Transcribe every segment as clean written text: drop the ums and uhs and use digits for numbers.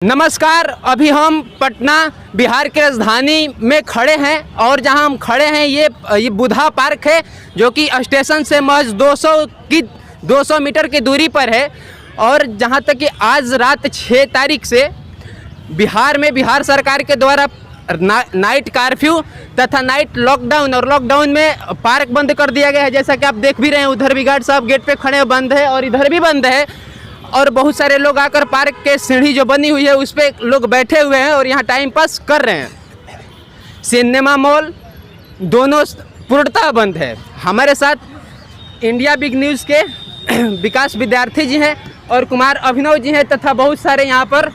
नमस्कार। अभी हम पटना बिहार की राजधानी में खड़े हैं और जहां हम खड़े हैं ये बुधा पार्क है जो कि स्टेशन से महज 200 मीटर की दूरी पर है। और जहां तक कि आज रात 6 तारीख से बिहार में बिहार सरकार के द्वारा नाइट कर्फ्यू तथा नाइट लॉकडाउन और लॉकडाउन में पार्क बंद कर दिया गया है। जैसा कि आप देख भी रहे हैं, उधर भी गार्ड साहब गेट पे खड़े बंद है और इधर भी बंद है। और बहुत सारे लोग आकर पार्क के सीढ़ी जो बनी हुई है उस पर लोग बैठे हुए हैं और यहाँ टाइम पास कर रहे हैं। सिनेमा मॉल दोनों पूर्णतः बंद है। हमारे साथ इंडिया बिग न्यूज़ के विकास विद्यार्थी जी हैं और कुमार अभिनव जी हैं तथा बहुत सारे यहाँ पर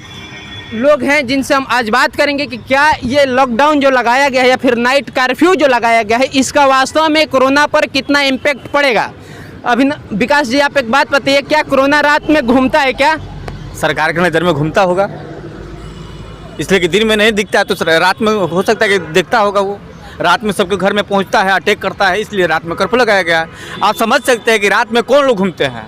लोग हैं जिनसे हम आज बात करेंगे कि क्या ये लॉकडाउन जो लगाया गया है या फिर नाइट कर्फ्यू जो लगाया गया है इसका वास्तव में कोरोना पर कितना इम्पैक्ट पड़ेगा। विकास जी, आप एक बात बताइए, क्या कोरोना रात में घूमता है? क्या सरकार की नज़र में घूमता होगा? इसलिए कि दिन में नहीं दिखता है तो रात में हो सकता है कि दिखता होगा। वो रात में सबके घर में पहुंचता है, अटैक करता है, इसलिए रात में कर्फ्यू लगाया गया है। आप समझ सकते हैं कि रात में कौन लोग घूमते हैं।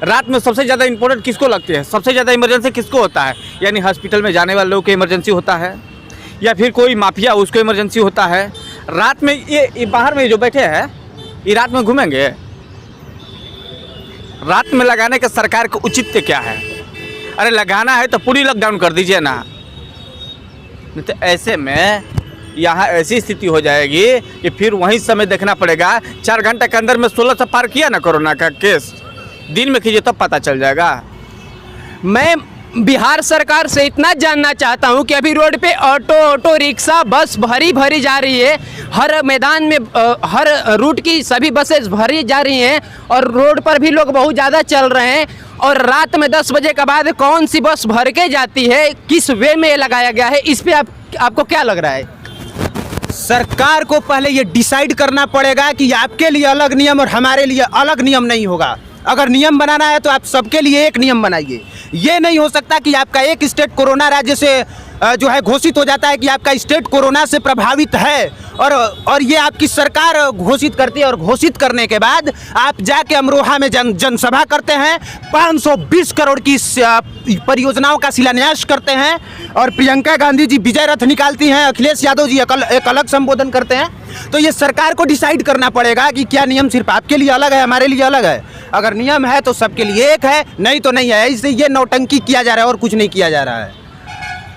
रात में सबसे ज़्यादा इंपॉर्टेंट किसको लगती है, सबसे ज़्यादा इमरजेंसी किसको होता है? यानी हॉस्पिटल में जाने वाले लोगों को इमरजेंसी होता है या फिर कोई माफिया उसको इमरजेंसी होता है। रात में ये बाहर में जो बैठे हैं ये रात में घूमेंगे? रात में लगाने का सरकार को उचित क्या है? अरे लगाना है तो पूरी लॉकडाउन कर दीजिए ना। नहीं तो ऐसे में यहाँ ऐसी स्थिति हो जाएगी कि फिर वहीं समय देखना पड़ेगा। 4 घंटे के अंदर में 16 से पार किया ना कोरोना का केस, दिन में कीजिए तब पता चल जाएगा। मैं बिहार सरकार से इतना जानना चाहता हूं कि अभी रोड पे ऑटो रिक्शा बस भरी जा रही है। हर मैदान में हर रूट की सभी बसें भरी जा रही हैं और रोड पर भी लोग बहुत ज़्यादा चल रहे हैं। और रात में 10 बजे के बाद कौन सी बस भर के जाती है, किस वे में लगाया गया है, इस पे आपको क्या लग रहा है? सरकार को पहले ये डिसाइड करना पड़ेगा कि आपके लिए अलग नियम और हमारे लिए अलग नियम नहीं होगा। अगर नियम बनाना है तो आप सबके लिए एक नियम बनाइए। ये नहीं हो सकता कि आपका एक स्टेट कोरोना राज्य से जो है घोषित हो जाता है कि आपका स्टेट कोरोना से प्रभावित है और ये आपकी सरकार घोषित करती है और घोषित करने के बाद आप जाके अमरोहा में जनसभा करते हैं, 520 करोड़ की परियोजनाओं का शिलान्यास करते हैं और प्रियंका गांधी जी विजय रथ निकालती हैं, अखिलेश यादव जी एक अलग संबोधन करते हैं। तो ये सरकार को डिसाइड करना पड़ेगा कि क्या नियम सिर्फ आपके लिए अलग है, हमारे लिए अलग है। अगर नियम है तो सबके लिए एक है, नहीं तो नहीं है। इससे ये नौटंकी किया जा रहा है और कुछ नहीं किया जा रहा है।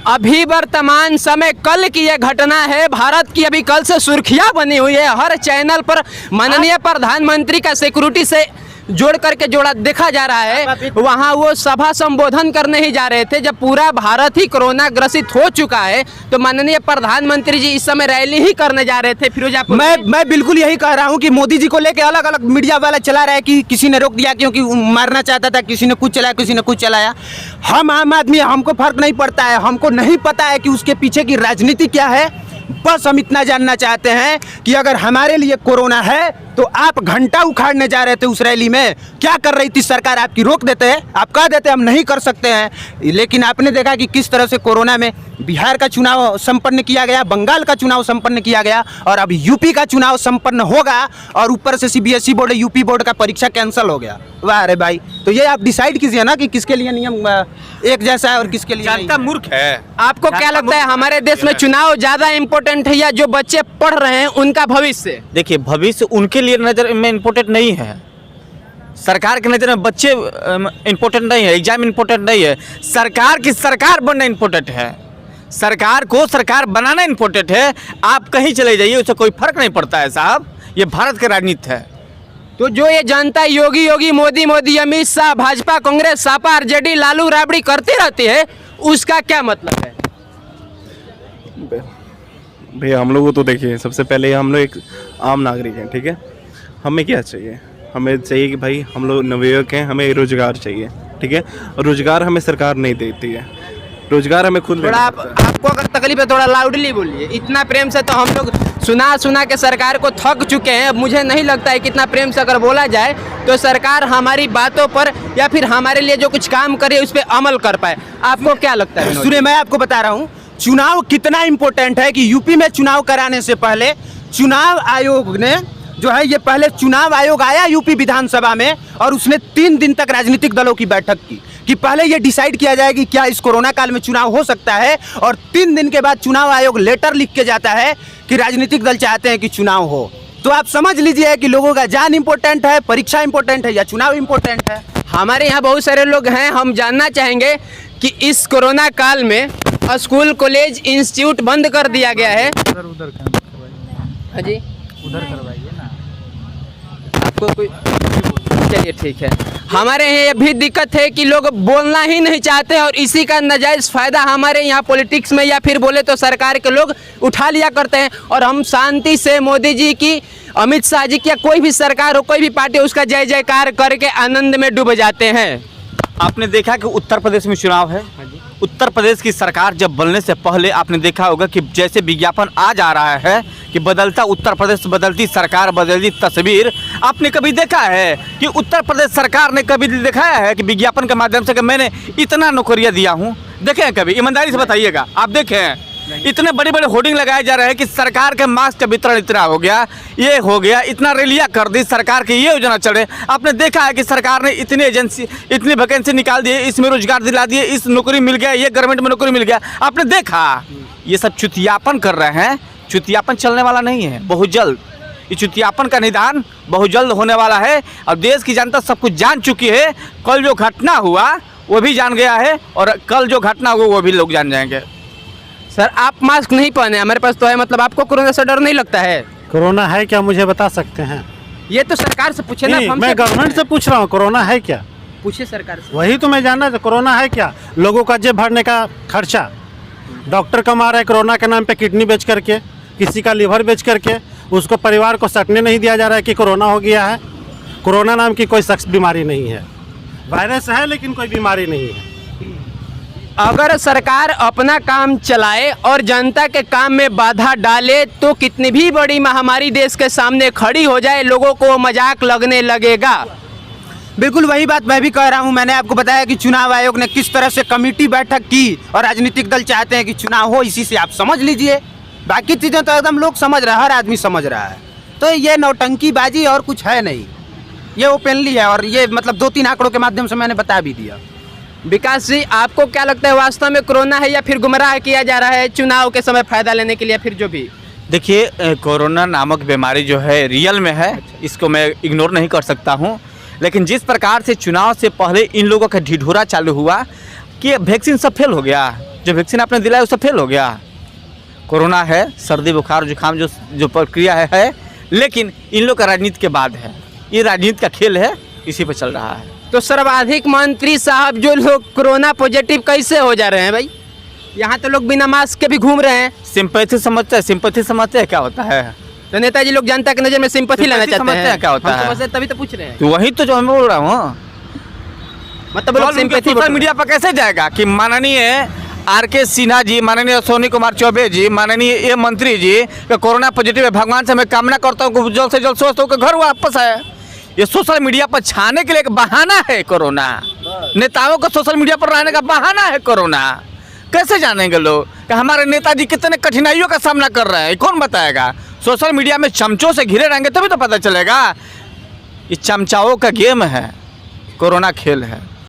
अभी वर्तमान समय कल की यह घटना है, भारत की अभी कल से सुर्खियां बनी हुई है। हर चैनल पर माननीय प्रधानमंत्री का सिक्योरिटी से जोड़ करके जोड़ा देखा जा रहा है। वहां वो सभा संबोधन करने ही जा रहे थे जब पूरा भारत ही कोरोना ग्रसित हो चुका है। तो माननीय प्रधानमंत्री जी इस समय रैली ही करने जा रहे थे फिरोजापुर। मैं बिल्कुल यही कह रहा हूं कि मोदी जी को लेके अलग अलग मीडिया वाला चला रहा है कि किसी ने रोक दिया क्योंकि मारना चाहता था, किसी ने कुछ चलाया, किसी ने कुछ चलाया। हम आम आदमी, हमको फर्क नहीं पड़ता है, हमको नहीं पता है कि उसके पीछे की राजनीति क्या है। बस हम इतना जानना चाहते हैं कि अगर हमारे लिए कोरोना है तो आप घंटा उखाड़ने जा रहे थे उस रैली में, क्या कर रही थी सरकार? आपकी रोक देते हैं, आप कह देते हम नहीं कर सकते हैं। लेकिन आपने देखा कि किस तरह से कोरोना में बिहार का चुनाव संपन्न किया गया, बंगाल का चुनाव संपन्न किया गया और अब यूपी का चुनाव संपन्न होगा और ऊपर से CBSE बोर्ड, यूपी बोर्ड का परीक्षा कैंसिल हो गया। वाह अरे भाई, तो ये आप डिसाइड कीजिए ना कि किसके लिए नियम एक जैसा है और किसके लिए जनता मूर्ख है। आपको क्या लगता है हमारे देश में चुनाव ज्यादा इम्पोर्टेंट है या जो बच्चे पढ़ रहे हैं उनका भविष्य? देखिए, भविष्य उनके लिए नज़र में इम्पोर्टेंट नहीं है। सरकार की नज़र में बच्चे इम्पोर्टेंट नहीं है, एग्जाम इम्पोर्टेंट नहीं है। सरकार की सरकार बनना इम्पोर्टेंट है, सरकार को सरकार बनाना इम्पोर्टेंट है। आप कहीं चले जाइए, उससे कोई फर्क नहीं पड़ता है साहब। ये भारत की राजनीति है। तो जो ये जनता योगी मोदी, अमित शाह, भाजपा, कांग्रेस, सपा, आरजेडी, लालू राबड़ी करती रहती है, उसका क्या मतलब है? भैया हम लोग को तो देखिए, सबसे पहले हम लोग एक आम नागरिक हैं, ठीक है। हमें क्या चाहिए? हमें चाहिए कि भाई हम लोग नवयुवक हैं, हमें रोजगार चाहिए, ठीक है। और रोजगार हमें सरकार नहीं देती है, रोजगार हमें खुद थोड़ा आपको अगर तकलीफ है थोड़ा लाउडली बोलिए। इतना प्रेम से तो हम लोग सुना के सरकार को थक चुके हैं। मुझे नहीं लगता है कितना प्रेम से अगर बोला जाए तो सरकार हमारी बातों पर या फिर हमारे लिए जो कुछ काम करे उस पर अमल कर पाए। आपको क्या लगता है? सुनिए, मैं आपको बता रहा हूँ चुनाव कितना इम्पोर्टेंट है कि यूपी में चुनाव कराने से पहले चुनाव आयोग ने जो है ये पहले चुनाव आयोग आया यूपी विधानसभा में और उसने 3 दिन तक राजनीतिक दलों की बैठक की। कि पहले ये डिसाइड किया जाए कि क्या इस कोरोना काल में चुनाव हो सकता है, और 3 दिन के बाद चुनाव आयोग लेटर लिख के जाता है कि राजनीतिक दल चाहते हैं कि चुनाव हो। तो आप समझ लीजिए कि लोगों का जान इंपॉर्टेंट है, परीक्षा इंपॉर्टेंट है या चुनाव इंपॉर्टेंट है। हमारे यहाँ बहुत सारे लोग हैं, हम जानना चाहेंगे कि इस कोरोना काल में स्कूल कॉलेज इंस्टीट्यूट बंद कर दिया गया है। उधर हाँ जी, उधर करवाइए ना। आपको कोई, चलिए ठीक है। हमारे यहाँ ये भी दिक्कत है कि लोग बोलना ही नहीं चाहते और इसी का नाजायज़ फ़ायदा हमारे यहाँ पॉलिटिक्स में या फिर बोले तो सरकार के लोग उठा लिया करते हैं। और हम शांति से मोदी जी की, अमित शाह जी की या कोई भी सरकार हो, कोई भी पार्टी हो, उसका जय जयकार करके आनंद में डूब जाते हैं। आपने देखा कि उत्तर प्रदेश में चुनाव है। उत्तर प्रदेश की सरकार जब बनने से पहले आपने देखा होगा कि जैसे विज्ञापन आ जा रहा है कि बदलता उत्तर प्रदेश, बदलती सरकार, बदलती तस्वीर। आपने कभी देखा है कि उत्तर प्रदेश सरकार ने कभी दिखाया है कि विज्ञापन के माध्यम से कि मैंने इतना नौकरियां दिया हूं? देखे हैं कभी? ईमानदारी से बताइएगा, आप देखे हैं? इतने बड़े बड़े होर्डिंग लगाए जा रहे हैं कि सरकार के मास्क का वितरण इतना हो गया, ये हो गया, इतना रैलियां कर दी, सरकार की ये योजना चले। आपने देखा है कि सरकार ने इतनी एजेंसी, इतनी वैकेंसी निकाल दिए, इसमें रोजगार दिला दिए, इस नौकरी मिल गया, ये गवर्नमेंट में नौकरी मिल गया। आपने देखा ये सब चुतियापन कर रहे हैं। चुतियापन चलने वाला नहीं है। बहुत जल्द ये चुतियापन का निदान बहुत जल्द होने वाला है। और देश की जनता सब कुछ जान चुकी है। कल जो घटना हुआ वो भी जान गया है, और कल जो घटना हुआ वो भी लोग जान जाएंगे। सर, आप मास्क नहीं पहने, हमारे पास तो है, मतलब आपको कोरोना से डर नहीं लगता है? कोरोना है क्या मुझे बता सकते हैं? ये तो सरकार से पूछे ना। नहीं, हमसे मैं गवर्नमेंट से पूछ रहा हूँ, कोरोना है क्या? पूछिए सरकार से। वही तो मैं जानना था, कोरोना है क्या? लोगों का जेब भरने का खर्चा डॉक्टर कमा रहा है कोरोना के नाम पे, किडनी बेच करके, किसी का लिवर बेच करके। उसको परिवार को सटने नहीं दिया जा रहा है कि कोरोना हो गया है। कोरोना नाम की कोई सख्त बीमारी नहीं है, वायरस है लेकिन कोई बीमारी नहीं है। अगर सरकार अपना काम चलाए और जनता के काम में बाधा डाले तो कितनी भी बड़ी महामारी देश के सामने खड़ी हो जाए, लोगों को मजाक लगने लगेगा। बिल्कुल वही बात मैं भी कह रहा हूं। मैंने आपको बताया कि चुनाव आयोग ने किस तरह से कमेटी बैठक की और राजनीतिक दल चाहते हैं कि चुनाव हो, इसी से आप समझ लीजिए। बाकी चीज़ें तो एकदम लोग समझ रहे हैं, हर आदमी समझ रहा है। तो ये नौटंकीबाजी और कुछ है नहीं, ये ओपनली है। और ये मतलब 2-3 आंकड़ों के माध्यम से मैंने बता भी दिया। विकास जी, आपको क्या लगता है, वास्तव में कोरोना है या फिर गुमराह किया जा रहा है चुनाव के समय फ़ायदा लेने के लिए, फिर जो भी? देखिए, कोरोना नामक बीमारी जो है रियल में है, इसको मैं इग्नोर नहीं कर सकता हूँ। लेकिन जिस प्रकार से चुनाव से पहले इन लोगों का ढिढोरा चालू हुआ कि वैक्सीन सब फेल हो गया, जो वैक्सीन आपने दिलाया वो सब फेल हो गया। कोरोना है, सर्दी बुखार जुकाम जो प्रक्रिया है, लेकिन इन लोग का राजनीति के बाद है। ये राजनीति का खेल है, इसी पर चल रहा है। तो सर्वाधिक मंत्री साहब जो लोग कोरोना पॉजिटिव कैसे हो जा रहे हैं भाई? यहाँ तो लोग बिना मास्क के भी घूम रहे हैं। सिंपैथी समझते हैं, सिंपैथी समझते हैं क्या होता है? तो नेताजी लोग जनता की नज़र में सिंपैथी लेना चाहते हैं। क्या होता है? हम तो तभी तो पूछ रहे हैं। तो वही तो जो मैं बोल रहा हूँ, मतलब लोग सिंपैथी सोशल मीडिया पर कैसे जाएगा कि माननीय आर.के. सिन्हा जी, माननीय सोनी कुमार चौबे जी, माननीय ये मंत्री जी का कोरोना पॉजिटिव है, भगवान से मैं कामना करता हूँ कि जल्द से जल्द स्वस्थ होकर घर वापस आए। ये सोशल मीडिया पर छाने के लिए एक बहाना है कोरोना। नेताओं को सोशल मीडिया पर रहने का बहाना है कोरोना। कैसे जानेंगे लोग कि हमारे नेताजी कितने कठिनाइयों का सामना कर रहे हैं? कौन बताएगा? सोशल मीडिया में चमचों से घिरे रहेंगे तभी तो पता चलेगा। ये चमचाओं का गेम है, कोरोना खेल है।